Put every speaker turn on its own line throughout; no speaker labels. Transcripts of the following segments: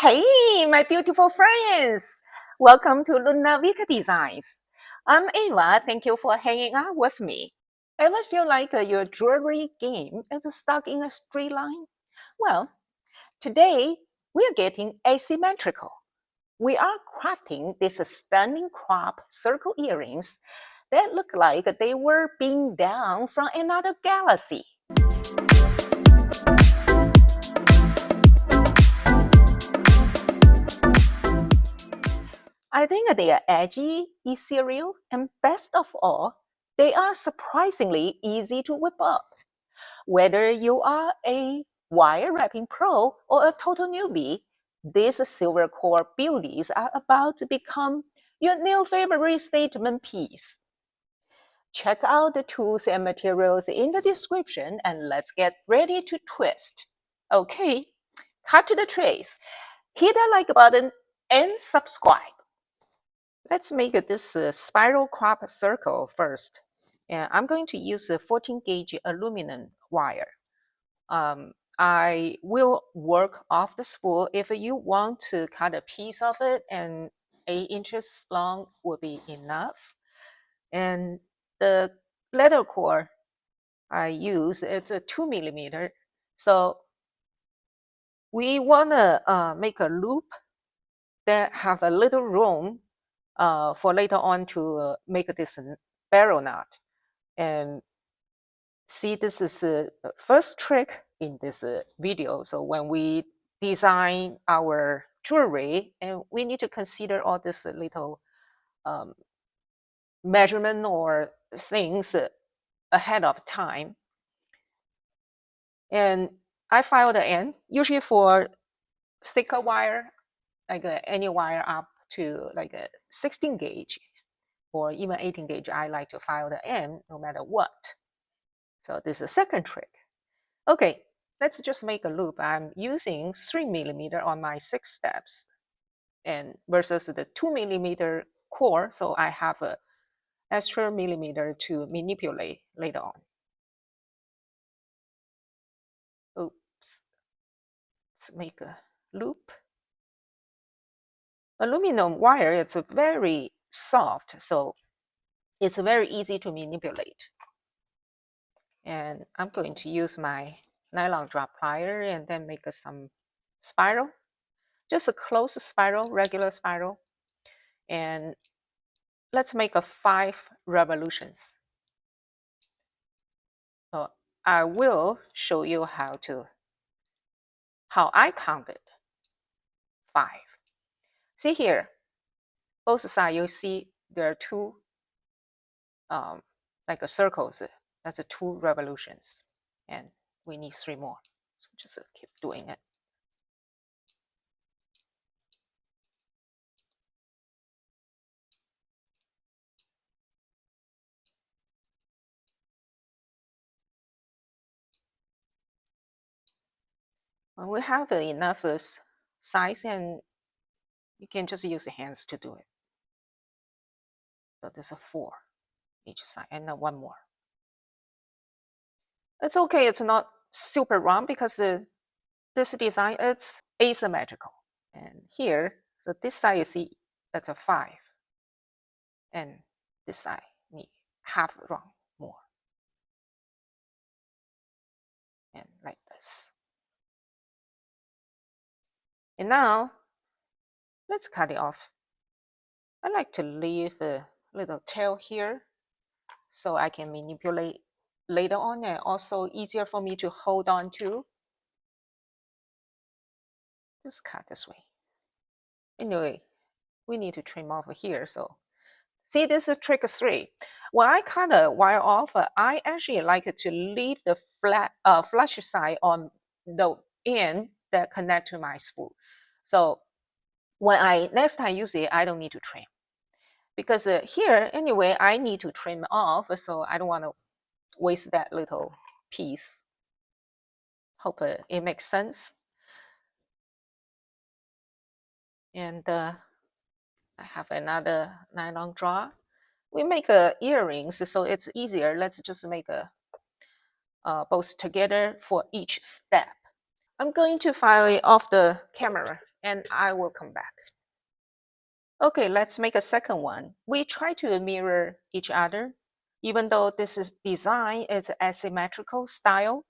Hey, my beautiful friends! Welcome to Luna Vika Designs. I'm Ava. Thank you for hanging out with me. Ever feel like your jewelry game is stuck in a straight line? Well, today we're getting asymmetrical. We are crafting these stunning crop circle earrings that look like they were beamed down from another galaxy. I think they are edgy, ethereal, and best of all, they are surprisingly easy to whip up. Whether you are a wire wrapping pro or a total newbie, these silver core beauties are about to become your new favorite statement piece. Check out the tools and materials in the description and let's get ready to twist. Okay, cut to the chase. Hit that like button and subscribe. Let's make this spiral crop circle first. And I'm going to use a 14 gauge aluminum wire. I will work off the spool. If you want to cut a piece of it and 8 inches long will be enough. And the letter core I use, it's a 2 millimeter. So we want to make a loop that have a little room for later on to make this barrel knot. And see, this is the first trick in this video. So when we design our jewelry, and we need to consider all this little measurement or things ahead of time. And I file the end, usually for thicker wire, like any wire up to like a 16 gauge or even 18 gauge, I like to file the end no matter what. So this is the second trick. Okay, let's just make a loop. I'm using 3 millimeter on my 6 steps and versus the 2 millimeter core, so I have a extra millimeter to manipulate later on. Oops, let's make a loop. Aluminum wire, it's very soft, so it's very easy to manipulate. And I'm going to use my nylon drop plier and then make some spiral. Just a close spiral, regular spiral. And let's make a 5 revolutions. So I will show you how I counted 5. See here, both sides you see there are 2 like a circles. That's a 2 revolutions, and we need 3 more. So just keep doing it. When we have enough size, and you can just use the hands to do it. So there's a 4 each side, and then 1 more. It's okay. It's not super round because this design it's asymmetrical. And here, so this side you see that's a 5, and this side need half round more, and like this. And now let's cut it off. I like to leave a little tail here so I can manipulate later on, and also easier for me to hold on to. Just cut this way. Anyway, we need to trim off here. So see, this is trick 3. When I cut a wire off, I actually like to leave the flush side on the end that connect to my spool. So when I next time use it, I don't need to trim. Because here, anyway, I need to trim off, so I don't want to waste that little piece. Hope it makes sense. And I have another nylon draw. We make earrings, so it's easier. Let's just make both together for each step. I'm going to file it off the camera and I will come back. Okay, let's make a second one. We try to mirror each other, even though this is design is asymmetrical style.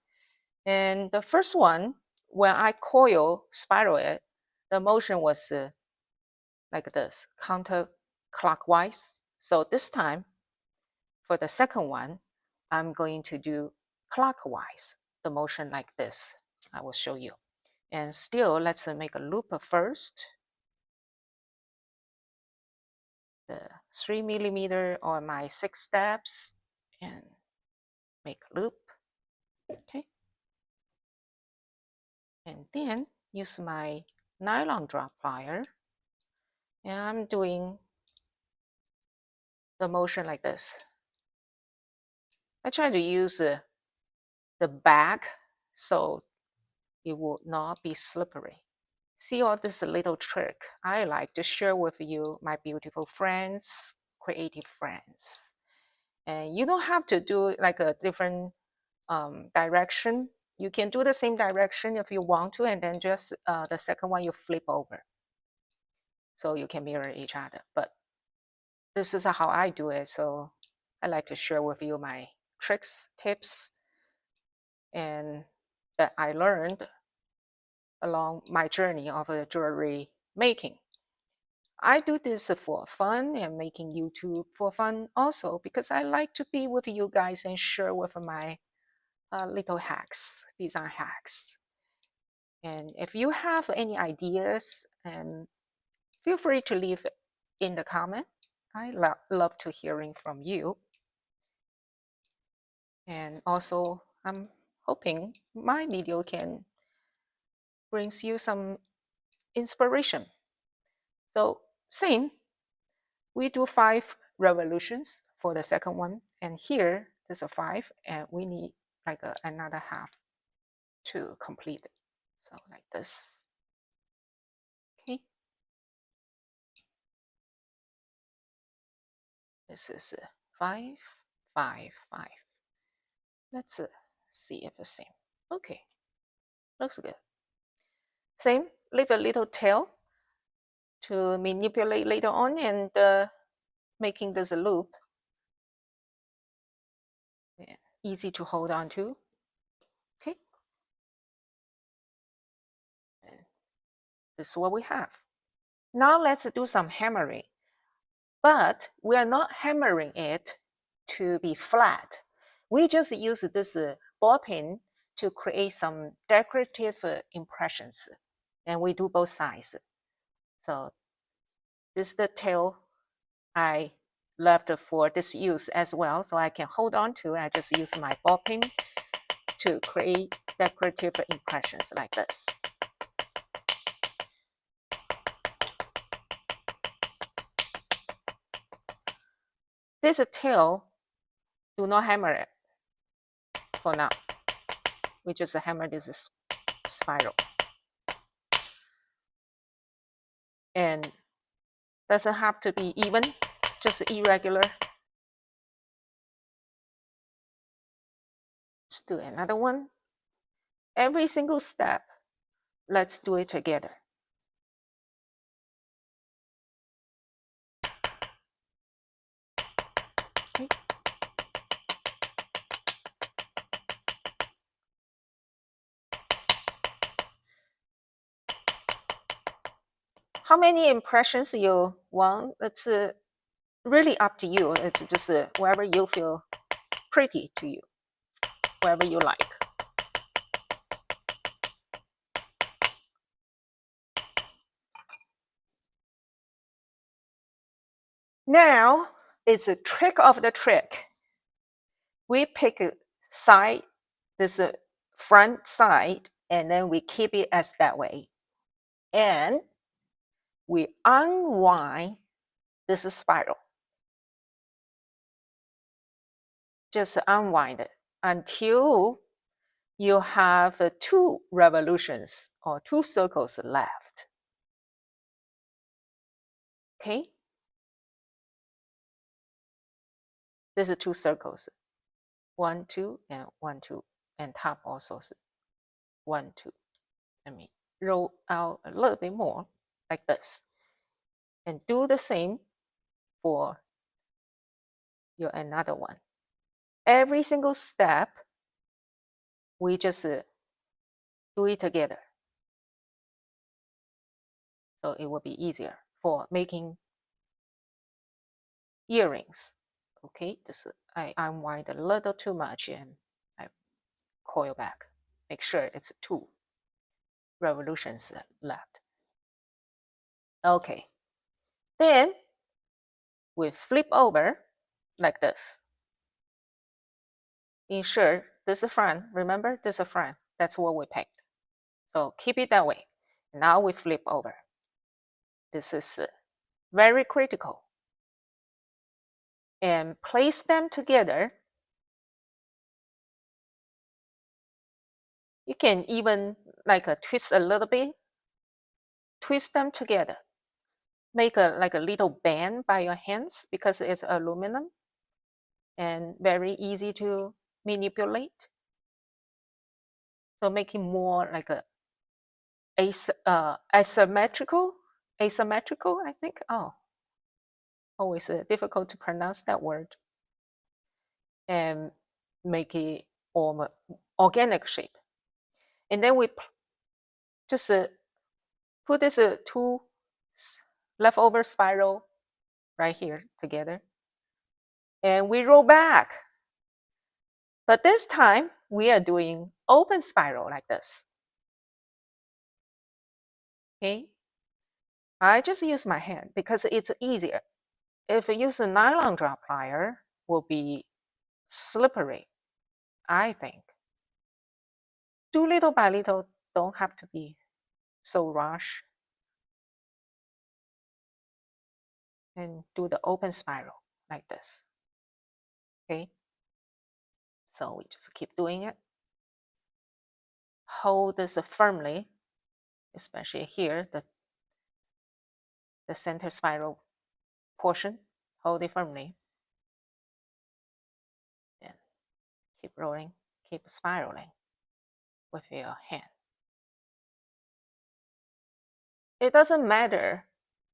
And the first one, when I coil spiral it, the motion was like this, counterclockwise. So this time, for the second one, I'm going to do clockwise, the motion like this. I will show you. And still, let's make a loop first. The 3mm on my 6 steps and make a loop. Okay. And then use my nylon drop plier. And I'm doing the motion like this. I try to use the back so it will not be slippery. See all this little trick I like to share with you, my beautiful friends, creative friends. And you don't have to do like a different direction. You can do the same direction if you want to, and then just the second one you flip over. So you can mirror each other. But this is how I do it. So I like to share with you my tricks, tips, and that I learned along my journey of jewelry making. I do this for fun and making YouTube for fun also because I like to be with you guys and share with my little hacks, design hacks. And if you have any ideas, and feel free to leave in the comment. I love to hearing from you. And also, I'm hoping my video can brings you some inspiration. So same, we do 5 revolutions for the second one, and here there's a 5, and we need like another half to complete it. So like this. Okay. This is 5, 5, 5. Let's see if it's same. Okay, looks good. Same, leave a little tail to manipulate later on and making this a loop. Yeah, easy to hold on to. Okay. And this is what we have. Now let's do some hammering. But we are not hammering it to be flat. We just use this ball peen to create some decorative impressions. And we do both sides. So this is the tail I left for this use as well. So I can hold on to. I just use my ball peen to create decorative impressions like this. This tail, do not hammer it for now. We just hammer this spiral. And doesn't have to be even, just irregular. Let's do another one. Every single step, let's do it together. Okay. How many impressions you want? It's really up to you. It's just wherever you feel pretty to you, wherever you like. Now, it's a trick of the trick. We pick a side, this front side, and then we keep it as that way. And we unwind this spiral. Just unwind it until you have 2 revolutions or 2 circles left. Okay? This is 2 circles. 1, 2, and 1, 2. And top also 1, 2. Let me roll out a little bit more like this. And do the same for your another one. Every single step, we just do it together. So it will be easier for making earrings. Okay, this I unwind a little too much and I coil back. Make sure it's 2 revolutions left. Okay, then we flip over like this. Ensure this is front. Remember, this is front. That's what we picked. So keep it that way. Now we flip over. This is very critical. And place them together. You can even like twist a little bit. Twist them together. Make like a little band by your hands because it's aluminum and very easy to manipulate. So making more like a asymmetrical, I think. Oh, always difficult to pronounce that word. And make it organic shape. And then we just put this 2 leftover spiral right here together. And we roll back. But this time, we are doing open spiral like this. Okay? I just use my hand because it's easier. If I use a nylon drop plier, will be slippery, I think. Do little by little, don't have to be so rush. And do the open spiral like this. Okay? So we just keep doing it. Hold this firmly, especially here, the center spiral portion. Hold it firmly. Then keep rolling, keep spiraling with your hand. It doesn't matter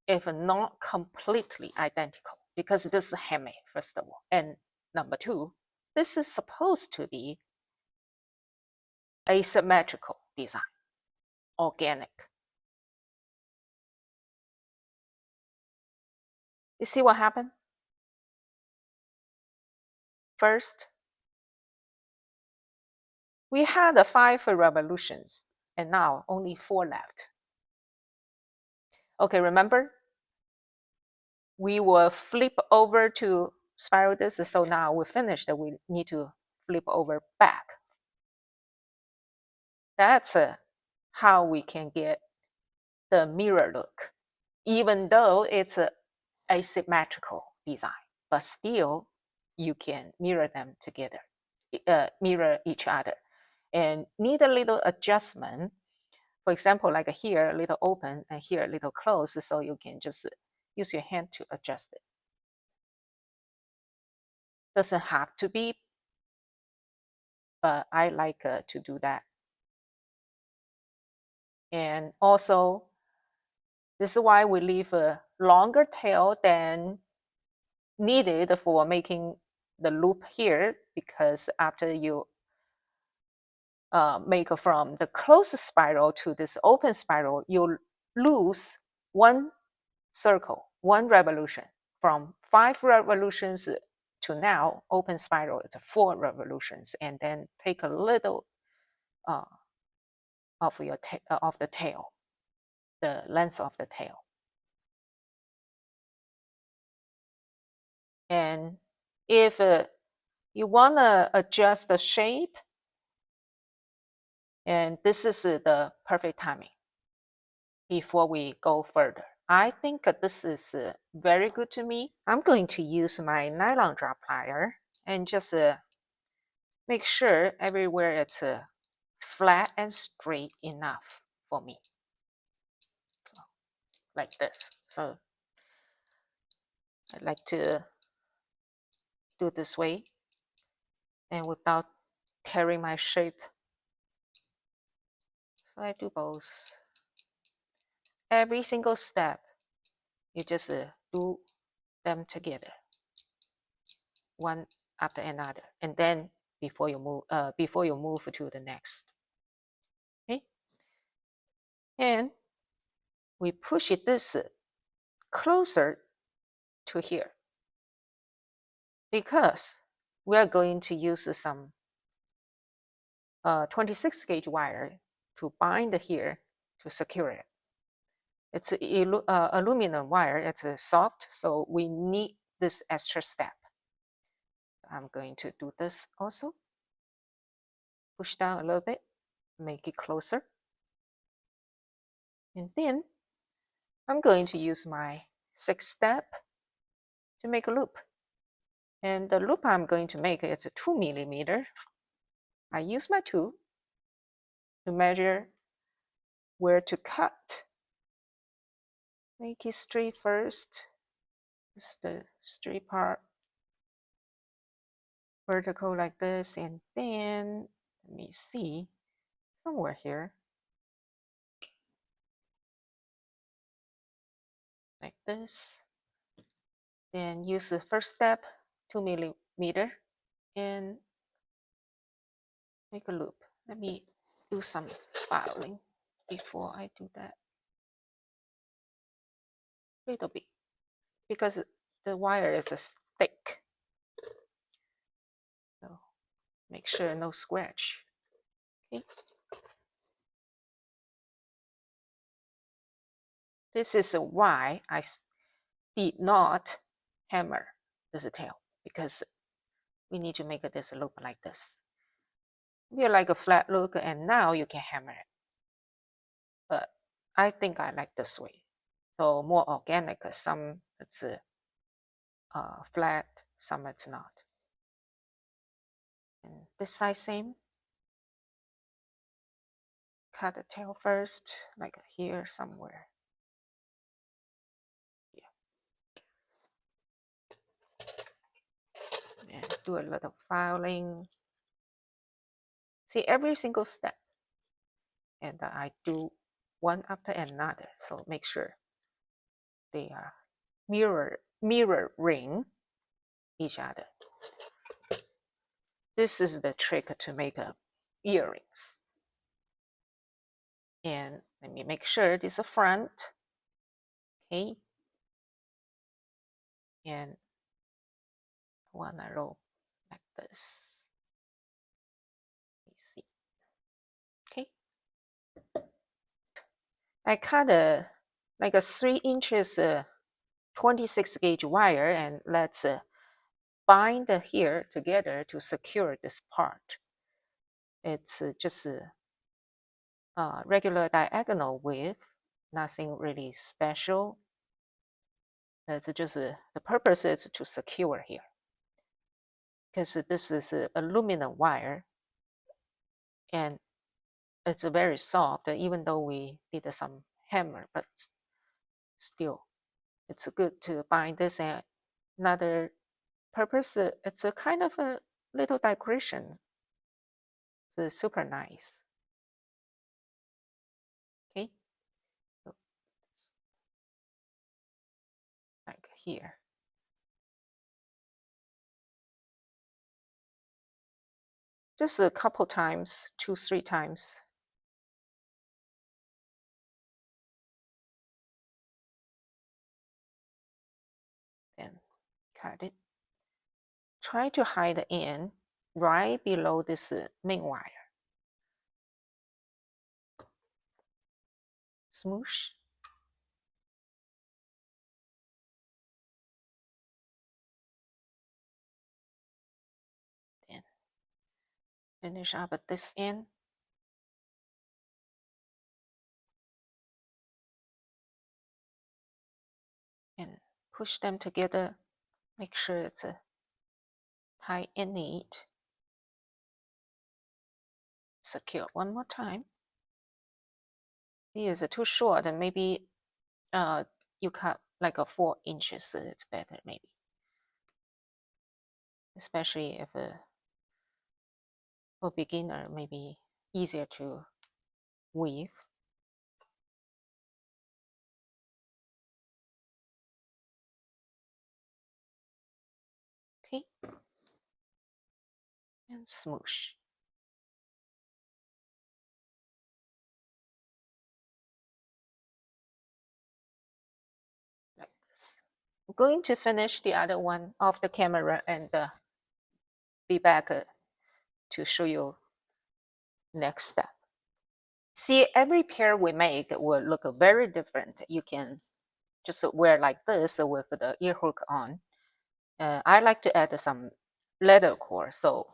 if not completely identical because this is handmade, first of all. And number 2, this is supposed to be asymmetrical design, organic. You see what happened? First, we had 5 revolutions, and now only 4 left. Okay, remember? We will flip over to spiral this, so now we finished, we need to flip over back. That's how we can get the mirror look, even though it's a asymmetrical design, but still you can mirror them together, mirror each other, and need a little adjustment. For example, like here, a little open and here a little close, so you can just use your hand to adjust it. Doesn't have to be, but I like to do that. And also, this is why we leave a longer tail than needed for making the loop here, because after you make from the closed spiral to this open spiral, you lose 1 circle, 1 revolution. From 5 revolutions to now, open spiral is 4 revolutions, and then take a little of the tail, the length of the tail. And if you want to adjust the shape, and this is the perfect timing before we go further. I think this is very good to me. I'm going to use my nylon drop plier and just make sure everywhere it's flat and straight enough for me. So, like this. So I like to do this way and without tearing my shape. So I do both every single step, you just do them together, one after another, and then before you move to the next. Okay, and we push it this closer to here because we are going to use some 26 gauge wire to bind here to secure it. It's aluminum wire. It's soft, so we need this extra step. I'm going to do this also. Push down a little bit, make it closer. And then I'm going to use my 6th step to make a loop. And the loop I'm going to make is a 2 millimeter. I use my tool to measure where to cut. Make it straight first. Just the straight part. Vertical like this, and then let me see somewhere here like this. Then use the first step, 2 millimeter, and make a loop. Let me do some filing before I do that. Little bit, because the wire is thick. So make sure no scratch. Okay. This is why I did not hammer this tail, because we need to make this look like this. We like a flat look, and now you can hammer it. But I think I like this way. So more organic. Some it's flat, some it's not. And this side same. Cut the tail first, like here somewhere. Yeah. And do a little filing. See every single step. And I do one after another. So make sure they are mirroring each other. This is the trick to make earrings. And let me make sure this is the front. Okay. And one row like this. Let me see. Okay. I cut like a 3 inches 26 gauge wire, and let's bind here together to secure this part. It's just a regular diagonal width, nothing really special. It's just the purpose is to secure here, because this is aluminum wire and it's very soft, even though we did some hammer, but still it's good to bind this. And another purpose, it's a kind of a little decoration. It's super nice. Okay, so like here. Just a couple times, 2-3 times. Then cut it. Try to hide the end right below this main wire. Smoosh. Then finish up at this end. And push them together. Make sure it's tight and neat. Secure one more time. These are too short, and maybe you cut like a 4 inches. It's better maybe, especially if for beginner, maybe easier to weave. Okay, and smoosh. Like this. I'm going to finish the other one off the camera and be back to show you next step. See, every pair we make will look very different. You can just wear like this with the ear hook on. I like to add some leather core so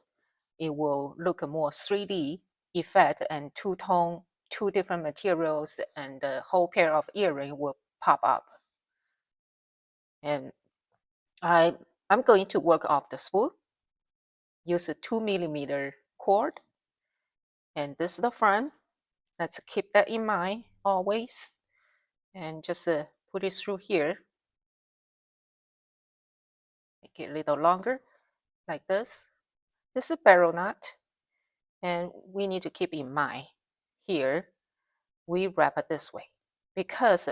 it will look more 3D effect and two-tone, two different materials, and the whole pair of earring will pop up. And I'm going to work off the spool. Use a 2mm cord, and this is the front. Let's keep that in mind always, and just put it through here. Make it a little longer, like this. This is a barrel knot, and we need to keep in mind here we wrap it this way because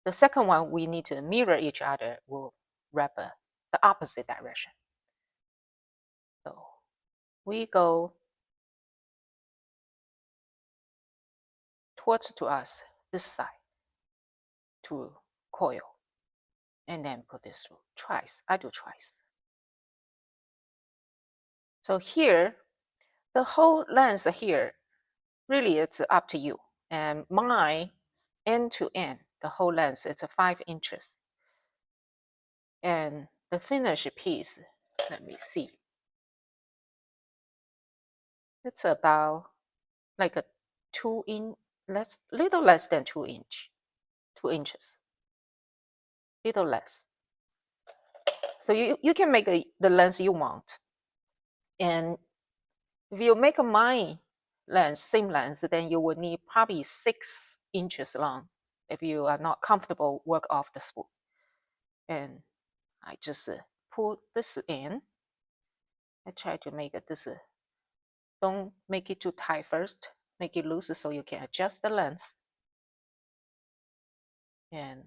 the second one we need to mirror each other. Will wrap the opposite direction. So we go towards to us this side to coil, and then put this through twice. I do twice. So here, the whole length here, really it's up to you. And mine, end to end, the whole length, it's 5 inches. And the finished piece, let me see. It's about like a 2 inch, little less than 2 inch, 2 inches, little less. So you can make the length you want. And if you make a mine length, same length, then you would need probably 6 inches long if you are not comfortable work off the spool. And I just pull this in. I try to make it this, don't make it too tight first, make it loose so you can adjust the length. And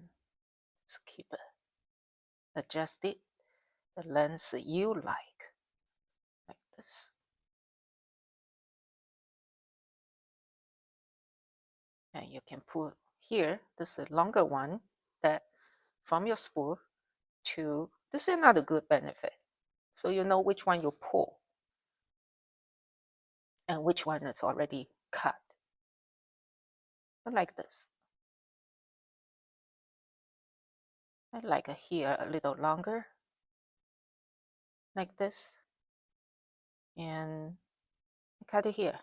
just keep it adjusted the length you like this. And you can pull here, this is a longer one, that from your spool to, this is another good benefit. So you know which one you pull and which one is already cut. I like this. I like it here a little longer, like this. And cut it here.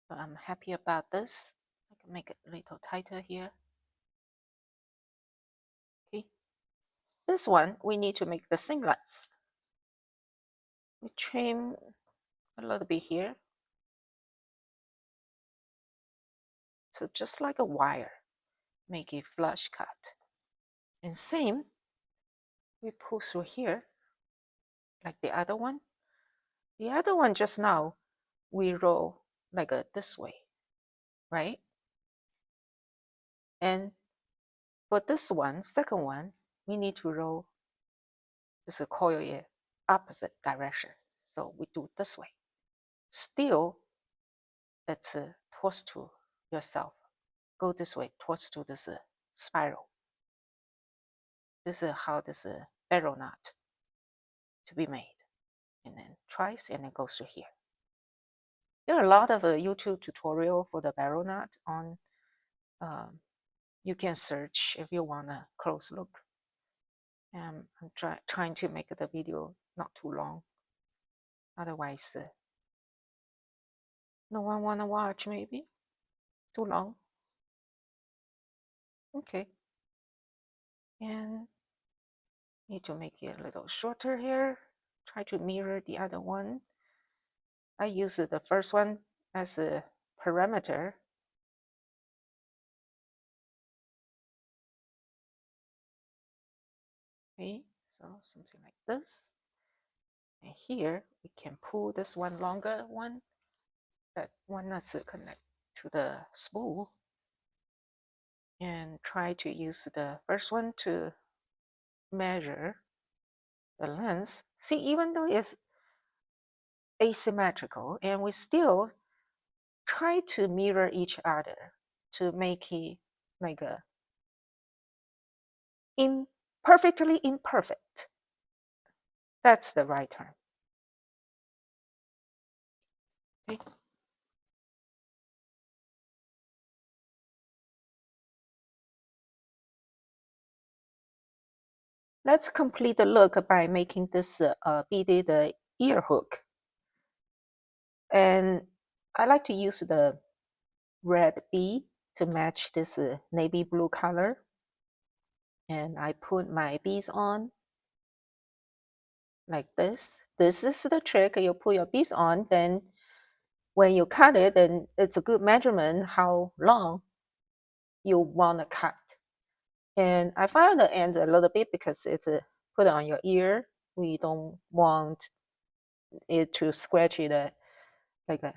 So I'm happy about this. I can make it a little tighter here. Okay. This one, we need to make the singlets. We trim a little bit here. So just like a wire, make it flush cut. And same, we pull through here, like the other one. The other one just now, we roll like this way, right? And for this one, second one, we need to roll this coil in opposite direction. So we do this way. Still, it's towards to yourself. Go this way, towards to this spiral. This is how this barrel knot to be made. And then twice, and then goes through here. There are a lot of YouTube tutorial for the barrel knot on. You can search if you want a close look. I'm trying to make the video not too long. Otherwise, no one want to watch maybe. Too long. Okay. And need to make it a little shorter here. Try to mirror the other one. I use the first one as a parameter. Okay, so something like this. And here we can pull this one longer one, that one that's connect to the spool. and try to use the first one to measure the length. See, even though it's asymmetrical, and we still try to mirror each other to make it like a perfectly imperfect. That's the right term. Okay. Let's complete the look by making this beaded ear hook. And I like to use the red bead to match this navy blue color. And I put my beads on like this. This is the trick. You put your beads on, then when you cut it, then it's a good measurement how long you want to cut. And I find the end a little bit because it's put on your ear. We don't want it to scratch it like a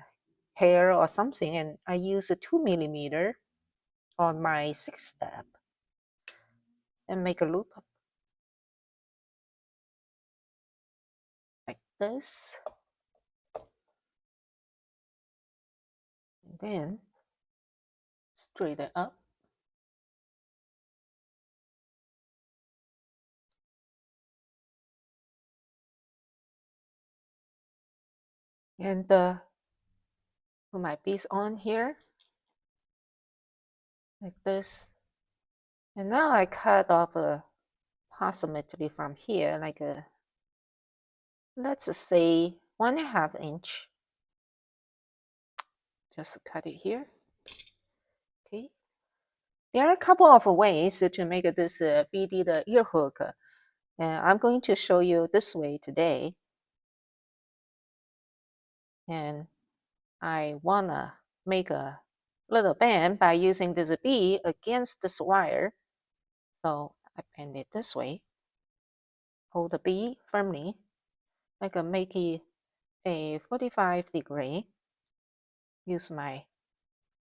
hair or something. And I use a 2 millimeter on my 6th step and make a loop like this. And then straighten up. And put my beads on here like this. And now I cut off approximately from here, like let's say 1.5 inch. Just cut it here. Okay. There are a couple of ways to make this beaded ear hook. And I'm going to show you this way today. And I wanna make a little bend by using this bead against this wire. So I bend it this way. Hold the bead firmly. I can make it a 45-degree. Use my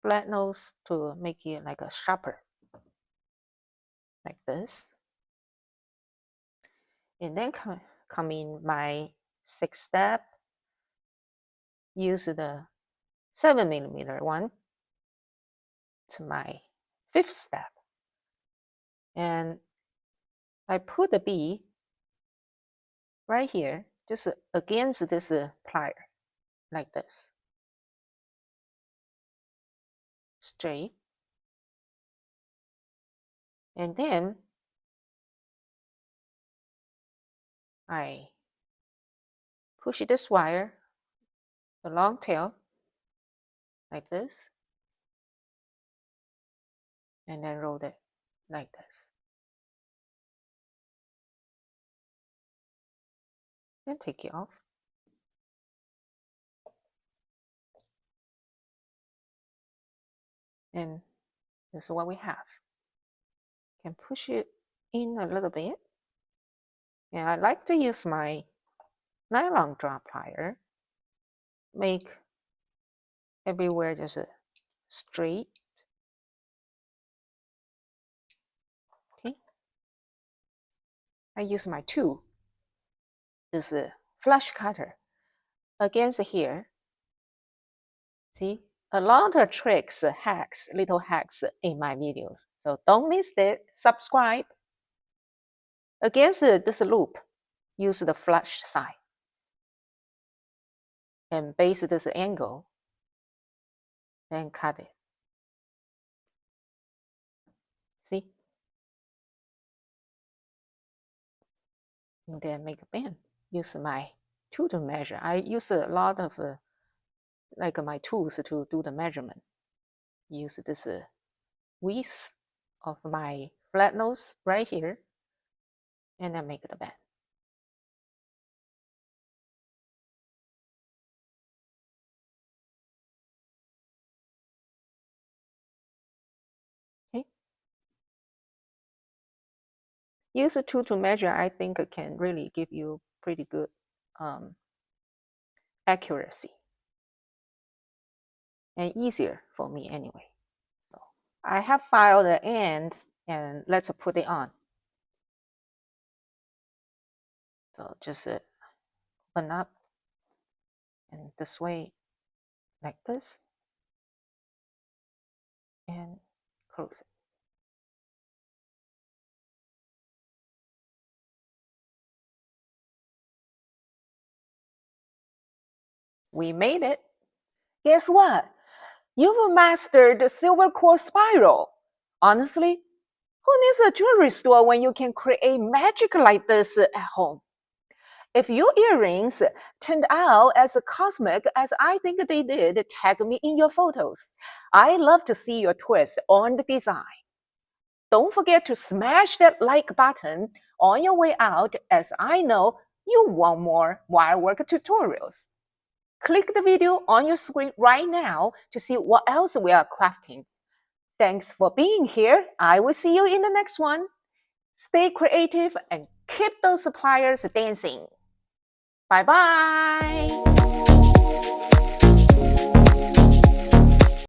flat nose to make it like a sharper, like this. And then come in my 6th step. Use the 7 millimeter one. It's my 5th step. And I put the bead right here, just against this plier, like this. Straight. And then I push this wire, the long tail, like this. And then roll it like this. Then take it off. And this is what we have. Can push it in a little bit. And I like to use my nylon drop plier. Make everywhere just straight. Okay. I use my tool, this flush cutter, against here. See, a lot of tricks, hacks, little hacks in my videos. So don't miss it. Subscribe. Against this loop, use the flush side. And base this angle. Then cut it. See? And then make a bend. Use my tool to measure. I use a lot of like my tools to do the measurement. Use this width of my flat nose right here, and then make the bend. Okay. Use a tool to measure. I think it can really give you pretty good accuracy, and easier for me anyway. So I have filed the ends and let's put it on. So just open up and this way, like this, and close it. We made it. Guess what? You've mastered the silver core spiral. Honestly, who needs a jewelry store when you can create magic like this at home? If your earrings turned out as cosmic as I think they did, tag me in your photos. I love to see your twist on the design. Don't forget to smash that like button on your way out, as I know you want more wirework tutorials. Click the video on your screen right now to see what else we are crafting. Thanks for being here. I will see you in the next one. Stay creative and keep those suppliers dancing. Bye bye.